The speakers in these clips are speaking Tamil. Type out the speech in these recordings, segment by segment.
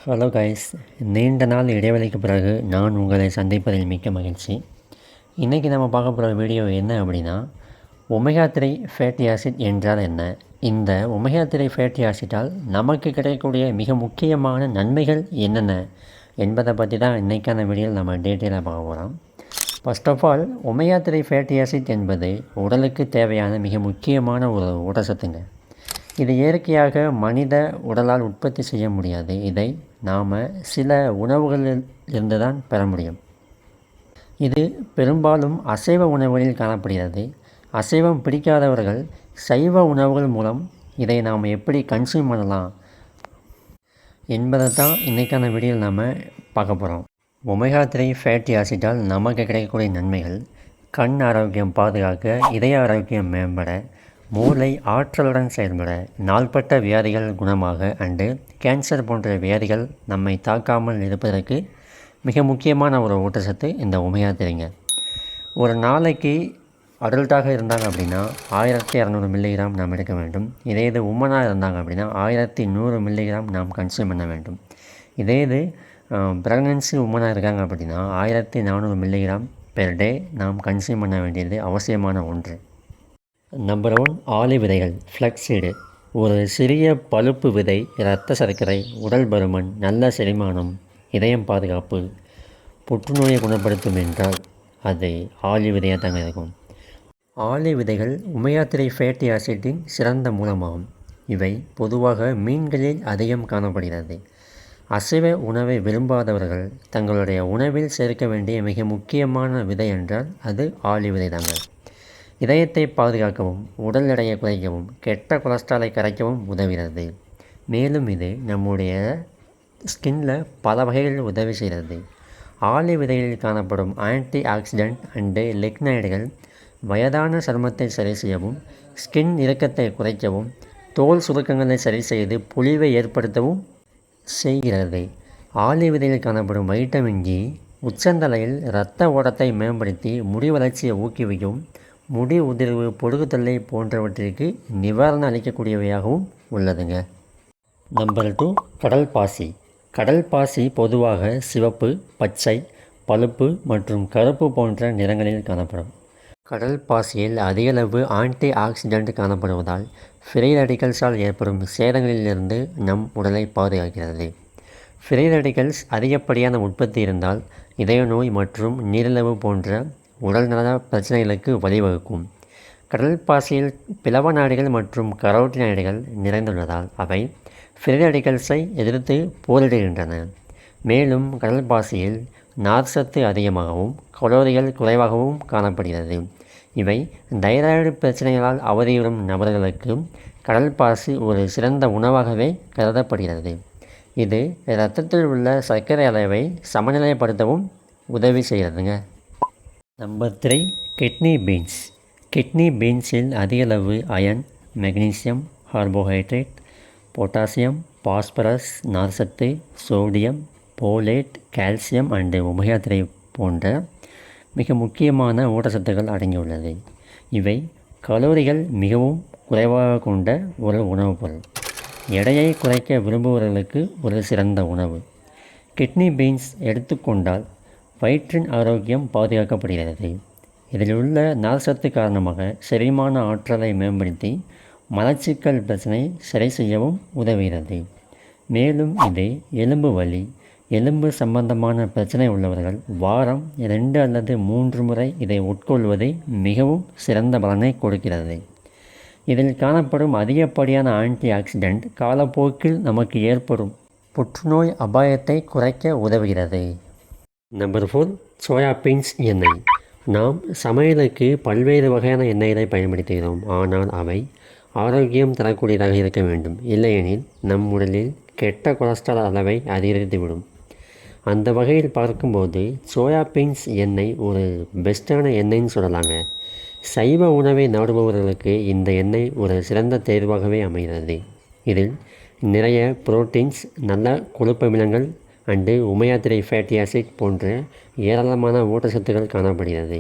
ஹலோ கைஸ், நீண்ட நாள் இடைவெளிக்கு பிறகு நான் உங்களை சந்திப்பதில் மிக்க மகிழ்ச்சி. இன்றைக்கி நம்ம பார்க்க போகிற வீடியோ என்ன அப்படின்னா, ஒமேகா 3 ஃபேட்டி ஆசிட் என்றால் என்ன, இந்த ஒமேகா 3 ஃபேட்டி ஆசிட்டால் நமக்கு கிடைக்கக்கூடிய மிக முக்கியமான நன்மைகள் என்னென்ன என்பதை பற்றி தான் இன்றைக்கான வீடியோவில் நம்ம டீட்டெயிலாக பார்க்க போகிறோம். First of all, omega 3 fatty acid என்பது உடலுக்கு தேவையான மிக முக்கியமான ஒரு ஊட்டச்சத்துங்க. இது இயற்கையாக மனித உடலால் உற்பத்தி செய்ய முடியாது. இதை நாம் சில உணவுகளில் இருந்து தான் பெற முடியும். இது பெரும்பாலும் அசைவ உணவுகளில் காணப்படுகிறது. அசைவம் பிடிக்காதவர்கள் சைவ உணவுகள் மூலம் இதை நாம் எப்படி கன்சியூம் பண்ணலாம் என்பதை தான் இன்றைக்கான வீடியோவில் நாம் பார்க்க போகிறோம். ஒமேகா 3 ஃபேட்டி ஆசிட்டால் நமக்கு கிடைக்கக்கூடிய நன்மைகள்: கண் ஆரோக்கியம் பாதுகாக்க, இதய ஆரோக்கியம் மேம்பட, மூளை ஆற்றலுடன் செயல்பட, நாள்பட்ட வியாதிகள் குணமாக அண்டு கேன்சர் போன்ற வியாதிகள் நம்மை தாக்காமல் இருப்பதற்கு மிக முக்கியமான ஒரு ஊட்டச்சத்து இந்த ஒமேகா 3ங்க. ஒரு நாளைக்கு அடல்ட்டாக இருந்தாங்க அப்படின்னா 1200 மில்லிகிராம் நாம் எடுக்க வேண்டும். இதே இது உமனாக இருந்தாங்க அப்படின்னா 1100 மில்லிகிராம் நாம் கன்சியூம் பண்ண வேண்டும். இதே இது ப்ரெக்னன்சி உமனாக இருக்காங்க அப்படின்னா 1400 மில்லிகிராம் பெர் டே நாம் கன்சியூம் பண்ண வேண்டியது அவசியமான ஒன்று. நம்பர் 1, ஆலிவ் விதைகள், ஃப்ளக்ஸீடு. ஒரு சிறிய பழுப்பு விதை இரத்த சர்க்கரை, உடல் பருமன், நல்ல செரிமானம், இதயம் பாதுகாப்பு, புற்றுநோயை குணப்படுத்தும் என்றால் அது ஆலிவ் விதையாக தாங்க இருக்கும். ஆலிவ் விதைகள் ஒமேகா 3 ஃபேட்டி ஆசிட்டின் சிறந்த மூலமாகும். இவை பொதுவாக மீன்களில் அதிகம் காணப்படுகிறது. அசைவ உணவை விரும்பாதவர்கள் தங்களுடைய உணவில் சேர்க்க வேண்டிய மிக முக்கியமான விதை என்றால் அது ஆலிவ் விதை தாங்க. இதயத்தை பாதுகாக்கவும், உடல் எடையை குறைக்கவும், கெட்ட கொலஸ்ட்ராலை கரைக்கவும் உதவுகிறது. மேலும் இது நம்முடைய ஸ்கின்னில் பல வகைகளில் உதவி செய்கிறது. ஆலிவ் விதைகளில் காணப்படும் ஆன்டி ஆக்சிடென்ட் அண்டு லிக்னைடுகள் வயதான சருமத்தை சரி செய்யவும், ஸ்கின் இறுக்கத்தை குறைக்கவும், தோல் சுருக்கங்களை சரி செய்து பொலிவை ஏற்படுத்தவும் செய்கிறது. ஆலிவ் விதையில் காணப்படும் வைட்டமின் இ உச்சந்தலையில் இரத்த ஓட்டத்தை மேம்படுத்தி முடி வளர்ச்சியை ஊக்குவிக்கும், முடி உதிர்வு, பொடுகுத்தொல்லை போன்றவற்றிற்கு நிவாரணம் அளிக்கக்கூடியவையாகவும் உள்ளதுங்க. நம்பர் 2, கடல் பாசி. கடல் பாசி பொதுவாக சிவப்பு, பச்சை, பழுப்பு மற்றும் கருப்பு போன்ற நிறங்களில் காணப்படும். கடல் பாசியில் அதிகளவு ஆன்டி ஆக்சிடென்ட் காணப்படுவதால் ஃப்ரீ ரேடிக்கல்ஸால் ஏற்படும் சேதங்களிலிருந்து நம் உடலை பாதுகாக்கிறது. ஃப்ரீ ரேடிக்கல்ஸ் அதிகப்படியான உற்பத்தி இருந்தால் இதய நோய் மற்றும் நீரிழிவு போன்ற உடல்நல பிரச்சனைகளுக்கு வழிவகுக்கும். கடல் பாசியில் பிளவ நாடுகள் மற்றும் கரோட்டினாய்டுகள் நிறைந்துள்ளதால் அவை ஃப்ரீ ரேடிக்கல்ஸை எதிர்த்து போரிடுகின்றன. மேலும் கடல் பாசியில் நார்ச்சத்து அதிகமாகவும் கலோரிகள் குறைவாகவும் காணப்படுகிறது. இவை தைராய்டு பிரச்சனைகளால் அவதியுறும் நபர்களுக்கு கடல் பாசி ஒரு சிறந்த உணவாகவே கருதப்படுகிறது. இது இரத்தத்தில் உள்ள சர்க்கரை அளவை சமநிலைப்படுத்தவும் உதவி செய்கிறதுங்க. Number 3, kidney beans. கிட்னி பீன்ஸில் அதிகளவு iron, magnesium, carbohydrate, potassium, phosphorus, நார்ச்சத்து, sodium, folate, calcium and omega 3 போன்ற மிக முக்கியமான ஊட்டச்சத்துக்கள் அடங்கியுள்ளது. இவை கலோரிகள் மிகவும் குறைவாக கொண்ட ஒரு உணவுப் பொருள். எடையை குறைக்க விரும்புபவர்களுக்கு ஒரு சிறந்த உணவு. கிட்னி பீன்ஸ் எடுத்துக்கொண்டால் வயிற்றின் ஆரோக்கியம் பாதுகாக்கப்படுகிறது. இதில் உள்ள நார்ச்சத்து காரணமாக செரிமான ஆற்றலை மேம்படுத்தி மலச்சிக்கல் பிரச்சனை சரி செய்யவும் உதவுகிறது. மேலும் இது எலும்பு வலி, எலும்பு சம்பந்தமான பிரச்சனை உள்ளவர்கள் வாரம் 2 அல்லது 3 முறை இதை உட்கொள்வது மிகவும் சிறந்த பலனை கொடுக்கிறது. இதில் காணப்படும் அதிகப்படியான ஆன்டி ஆக்சிடென்ட் காலப்போக்கில் நமக்கு ஏற்படும் புற்றுநோய் அபாயத்தை குறைக்க உதவுகிறது. நம்பர் 4, சோயா பீன்ஸ் எண்ணெய். நாம் சமையலுக்கு பல்வேறு வகையான எண்ணெய்களை பயன்படுத்துகிறோம். ஆனால் அவை ஆரோக்கியம் தரக்கூடியதாக இருக்க வேண்டும். இல்லையெனில் நம் உடலில் கெட்ட கொலஸ்ட்ரால் அளவை அதிகரித்துவிடும். அந்த வகையில் பார்க்கும்போது சோயா பீன்ஸ் எண்ணெய் ஒரு பெஸ்ட்டான எண்ணெய்ன்னு சொல்லலாங்க. சைவ உணவை நாடுபவர்களுக்கு இந்த எண்ணெய் ஒரு சிறந்த தேர்வாகவே அமைகிறது. இதில் நிறைய புரோட்டீன்ஸ், நல்ல கொழுப்பமிலங்கள் அண்டு ஒமேகா 3 ஃபேட்டி ஆசிட் போன்ற ஏராளமான ஊட்டச்சத்துக்கள் காணப்படுகிறது.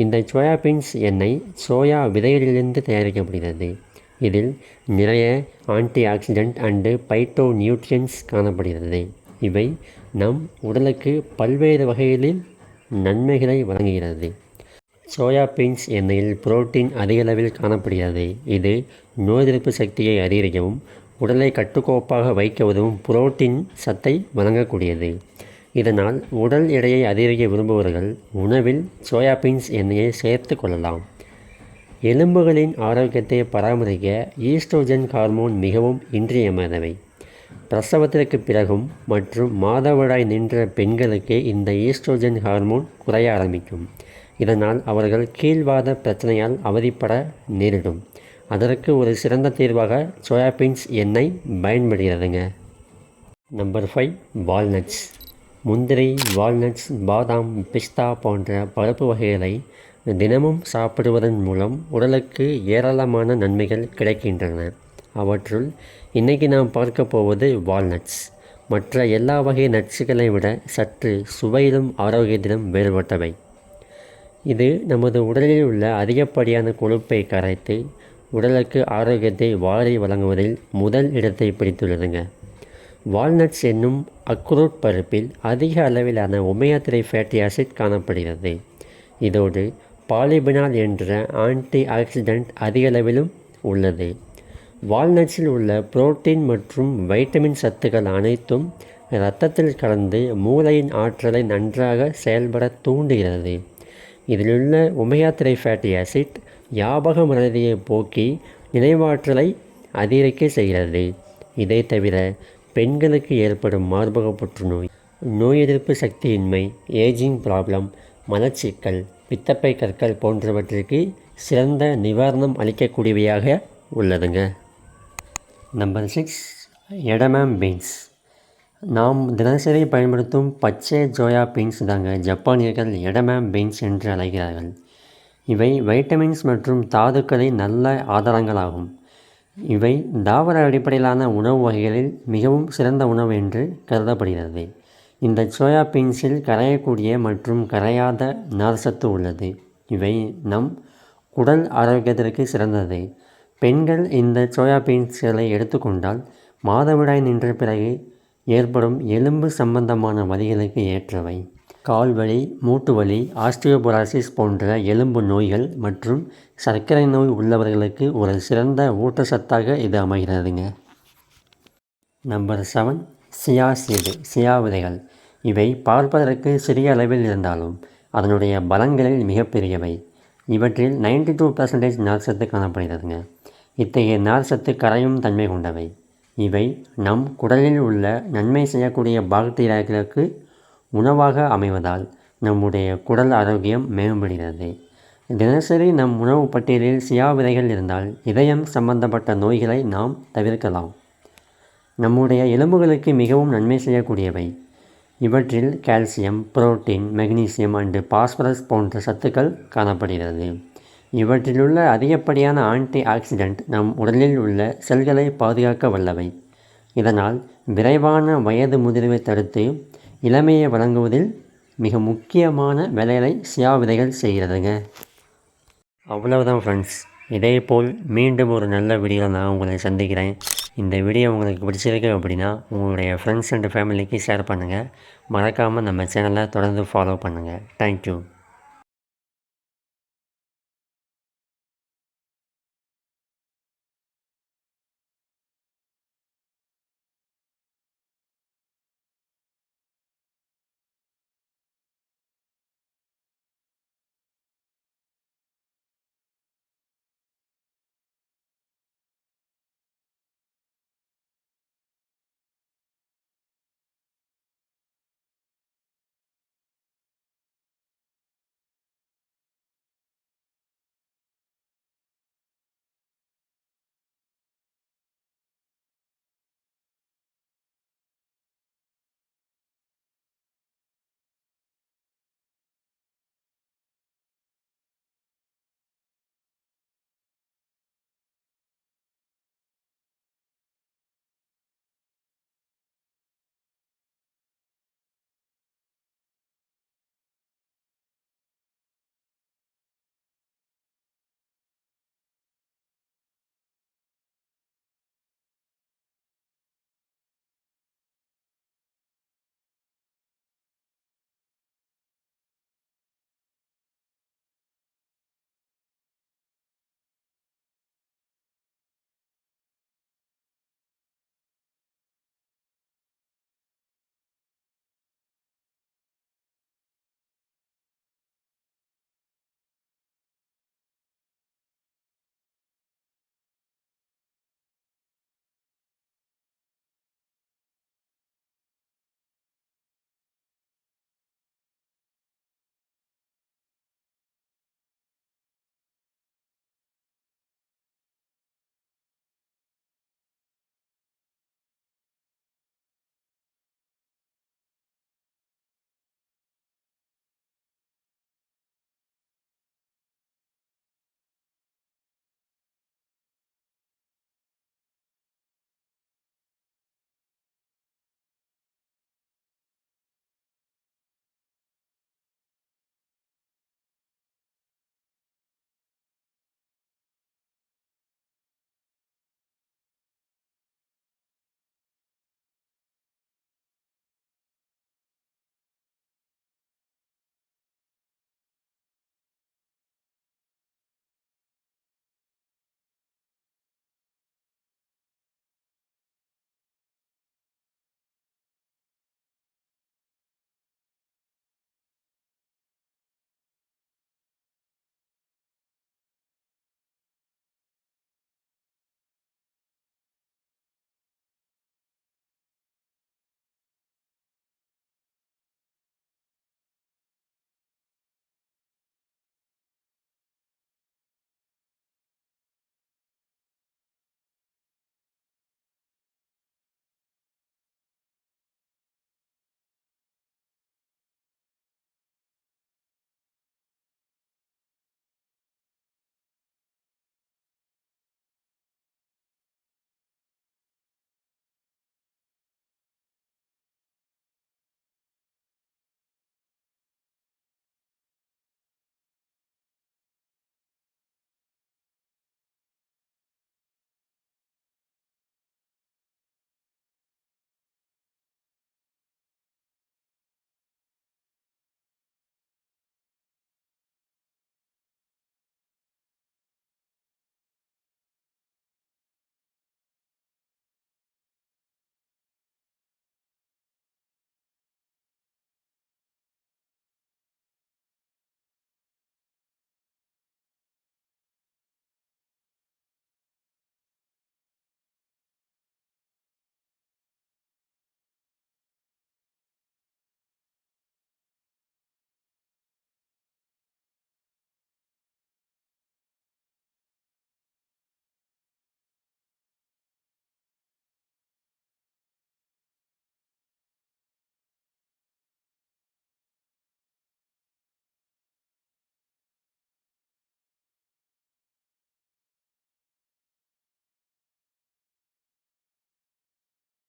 இந்த சோயா பீன்ஸ் எண்ணெய் சோயா விதைகளிலிருந்து தயாரிக்கப்படுகிறது. இதில் நிறைய anti accident and phyto nutrients காணப்படுகிறது. இவை நம் உடலுக்கு பல்வேறு வகைகளில் நன்மைகளை வழங்குகிறது. சோயா பீன்ஸ் எண்ணெயில் புரோட்டீன் அதிகளவில் காணப்படுகிறது. இது நோய் எதிர்ப்பு சக்தியை அதிகரிக்கவும் உடலை கட்டுக்கோப்பாக வைக்க உதவும் புரோட்டீன் சத்தை வழங்கக்கூடியது. இதனால் உடல் எடையை அதிகரிக்க விரும்புபவர்கள் உணவில் சோயா பீன்ஸ் எண்ணெயை சேர்த்து கொள்ளலாம். எலும்புகளின் ஆரோக்கியத்தை பராமரிக்க ஈஸ்ட்ரோஜன் ஹார்மோன் மிகவும் இன்றியமையாதவை. பிரசவத்திற்கு பிறகும் மற்றும் மாதவிடாய் நின்ற பெண்களுக்கு இந்த ஈஸ்ட்ரோஜன் ஹார்மோன் குறைய ஆரம்பிக்கும். இதனால் அவர்கள் கீழ்வாத பிரச்சனையால் அவதிப்பட நேரிடும். அதற்கு ஒரு சிறந்த தீர்வாக சோயா பீன்ஸ் எண்ணெய் பயன்படுகிறதுங்க. Number 5 walnuts. முந்திரி, வால்நட்ஸ், பாதாம், பிஸ்தா போன்ற பருப்பு வகைகளை தினமும் சாப்பிடுவதன் மூலம் உடலுக்கு ஏராளமான நன்மைகள் கிடைக்கின்றன. அவற்றுள் இன்றைக்கி நாம் பார்க்க போவது வால்நட்ஸ். மற்ற எல்லா வகை நட்ஸுகளை விட சற்று சுவையிலும் ஆரோக்கியத்திலும் வேறுபட்டவை. இது நமது உடலில் உள்ள அதிகப்படியான கொழுப்பை கரைத்து உடலுக்கு ஆரோக்கியத்தை வாரி வழங்குவதில் முதல் இடத்தை பிடித்துள்ளதுங்க. வால்நட்ஸ் என்னும் அக்ரூட் பருப்பில் அதிக அளவிலான ஒமேகா 3 ஃபேட்டி ஆசிட் காணப்படுகிறது. இதோடு பாலிபினால் என்ற ஆன்டி ஆக்சிடென்ட் அதிக அளவிலும் உள்ளது. வால்நட்ஸில் உள்ள புரோட்டீன் மற்றும் வைட்டமின் சத்துக்கள் அனைத்தும் இரத்தத்தில் கலந்து மூளையின் ஆற்றலை நன்றாக செயல்பட தூண்டுகிறது. இதிலுள்ள ஒமேகா 3 ஃபேட்டி ஆசிட் ஞாபக மறதியை போக்கி நினைவாற்றலை அதிகரிக்க செய்கிறது. இதை தவிர பெண்களுக்கு ஏற்படும் மார்பக புற்றுநோய், நோய் எதிர்ப்பு சக்தியின்மை, ஏஜிங் ப்ராப்ளம், மலச்சிக்கல், பித்தப்பை கற்கள் போன்றவற்றிற்கு சிறந்த நிவாரணம் அளிக்கக்கூடியவையாக உள்ளதுங்க. Number 6 எடமாம் beans. நாம் தினசரி பயன்படுத்தும் பச்சை சோயா பீன்ஸ் தாங்க ஜப்பானியர்கள் எடமாம் பீன்ஸ் என்று அழைக்கிறார்கள். இவை வைட்டமின்ஸ் மற்றும் தாதுக்களின் நல்ல ஆதாரங்களாகும். இவை தாவர அடிப்படையிலான உணவு வகைகளில் மிகவும் சிறந்த உணவு என்று கருதப்படுகிறது. இந்த சோயா பீன்ஸில் கரையக்கூடிய மற்றும் கரையாத நார்ச்சத்து உள்ளது. இவை நம் உடல் ஆரோக்கியத்திற்கு சிறந்தது. பெண்கள் இந்த சோயா பீன்ஸ்களை எடுத்துக்கொண்டால் மாதவிடாய் நின்ற பிறகு ஏற்படும் எலும்பு சம்பந்தமான வலிகளுக்கு ஏற்றவை. கால்வலி, மூட்டுவலி, ஆஸ்டியோபோரோசிஸ் போன்ற எலும்பு நோய்கள் மற்றும் சர்க்கரை நோய் உள்ளவர்களுக்கு ஒரு சிறந்த ஊட்டச்சத்தாக இது அமைகிறதுங்க. Number 7 chia seed. சியா விதைகள். இவை பார்ப்பதற்கு சிறிய அளவில் இருந்தாலும் அதனுடைய பலன்களில் மிகப்பெரியவை. இவற்றில் 92% நார்ச்சத்து காணப்படுகிறதுங்க. இத்தகைய நார்ச்சத்து கரையும் தன்மை கொண்டவை. இவை நம் குடலில் உள்ள நன்மை செய்யக்கூடிய பாக்டீரியாக்களுக்கு உணவாக அமைவதால் நம்முடைய குடல் ஆரோக்கியம் மேம்படுகிறது. தினசரி நம் உணவு பட்டியலில் சியா விதைகள் இருந்தால் இதயம் சம்பந்தப்பட்ட நோய்களை நாம் தவிர்க்கலாம். நம்முடைய எலும்புகளுக்கு மிகவும் நன்மை செய்யக்கூடியவை. இவற்றில் calcium, protein, magnesium and phosphorus போன்ற சத்துக்கள் காணப்படுகிறது. இவற்றிலுள்ள அதிகப்படியான ஆன்டி ஆக்சிடென்ட் நம் உடலில் உள்ள செல்களை பாதுகாக்க வல்லவை. இதனால் விரைவான வயது முதிர்வை தடுத்து இளமையை வழங்குவதில் மிக முக்கியமான வேலைகளை சியா விதைகள் செய்கிறதுங்க. அவ்வளவுதான் ஃப்ரெண்ட்ஸ். இதேபோல் மீண்டும் ஒரு நல்ல வீடியோவில் நான் உங்களை சந்திக்கிறேன். இந்த வீடியோ உங்களுக்கு பிடிச்சிருக்கு அப்படின்னா உங்களுடைய ஃப்ரெண்ட்ஸ் அண்ட் ஃபேமிலிக்கு ஷேர் பண்ணுங்கள். மறக்காமல் நம்ம சேனலை தொடர்ந்து ஃபாலோ பண்ணுங்கள். தேங்க்யூ.